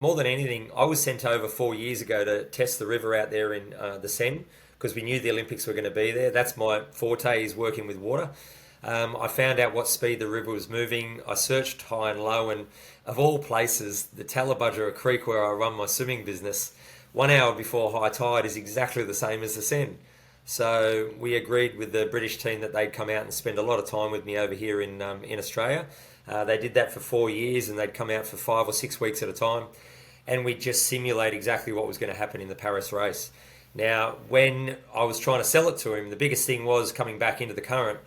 More than anything, I was sent over 4 years ago to test the river out there in the Seine because we knew the Olympics were going to be there. That's my forte, is working with water. I found out what speed the river was moving. I searched high and low, and of all places, the Tallabudgera Creek where I run my swimming business, 1 hour before high tide is exactly the same as the Seine. So we agreed with the British team that they'd come out and spend a lot of time with me over here in Australia. They did that for 4 years, and they'd come out for 5 or 6 weeks at a time, and we'd just simulate exactly what was going to happen in the Paris race. Now, when I was trying to sell it to him, the biggest thing was coming back into the current.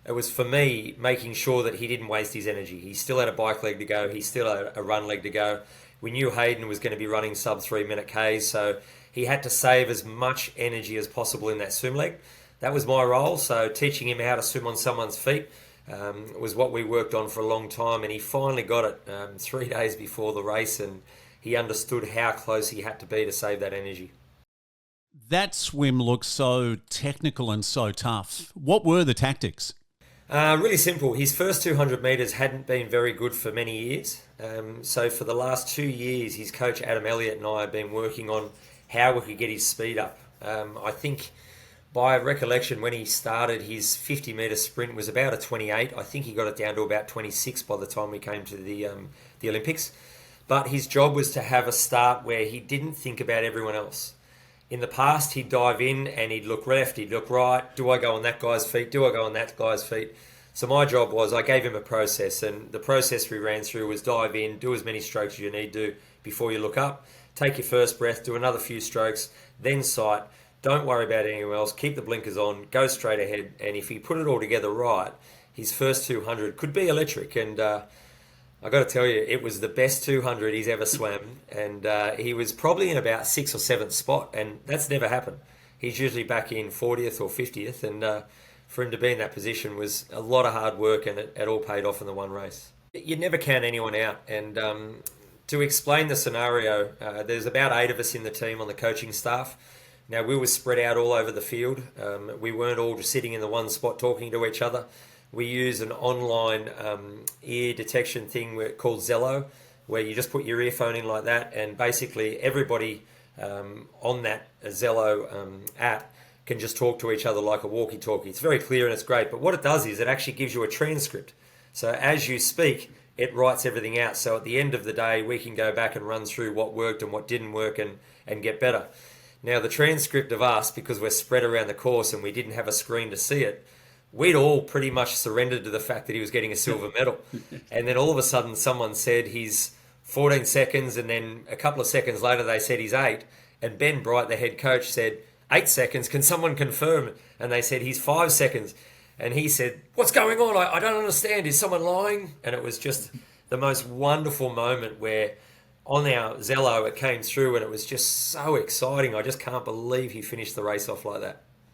It was for me making sure that he didn't waste his energy. He still had a bike leg to go. He still had a run leg to go. We knew Hayden was going to be running sub 3 minute Ks, so he had to save as much energy as possible in that swim leg. That was my role. So teaching him how to swim on someone's feet was what we worked on for a long time, and he finally got it 3 days before the race, and he understood how close he had to be to save that energy. That swim looks so technical and so tough. What were the tactics? Really simple. His first 200 metres hadn't been very good for many years. So for the last 2 years, his coach Adam Elliott and I have been working on how we could get his speed up. I think by recollection, when he started, his 50-metre sprint was about a 28. I think he got it down to about 26 by the time we came to the Olympics. But his job was to have a start where he didn't think about everyone else. In the past, he'd dive in and he'd look left, he'd look right. Do I go on that guy's feet? Do I go on that guy's feet? So my job was, I gave him a process, and the process we ran through was dive in, do as many strokes as you need to before you look up, take your first breath, do another few strokes, then sight. Don't worry about anyone else. Keep the blinkers on, go straight ahead. And if he put it all together right, his first 200 could be electric. And I got to tell you, it was the best 200 he's ever swam, and he was probably in about sixth or seventh spot, and that's never happened. He's usually back in 40th or 50th, and for him to be in that position was a lot of hard work, and it all paid off in the one race. You never count anyone out, and to explain the scenario, there's about 8 of us in the team on the coaching staff. Now, we were spread out all over the field. We weren't all just sitting in the one spot talking to each other. We use an online ear detection thing called Zello, where you just put your earphone in like that, and basically everybody on that Zello app can just talk to each other like a walkie-talkie. It's very clear and it's great, but what it does is it actually gives you a transcript. So as you speak, it writes everything out. So at the end of the day, we can go back and run through what worked and what didn't work, and get better. Now, the transcript of us, because we're spread around the course and we didn't have a screen to see it, we'd all pretty much surrendered to the fact that he was getting a silver medal. And then all of a sudden someone said he's 14 seconds, and then a couple of seconds later they said he's 8. And Ben Bright, the head coach, said, 8 seconds, can someone confirm? And they said he's 5 seconds. And he said, what's going on? I don't understand. Is someone lying? And it was just the most wonderful moment where on our Zello it came through, and it was just so exciting. I just can't believe he finished the race off like that.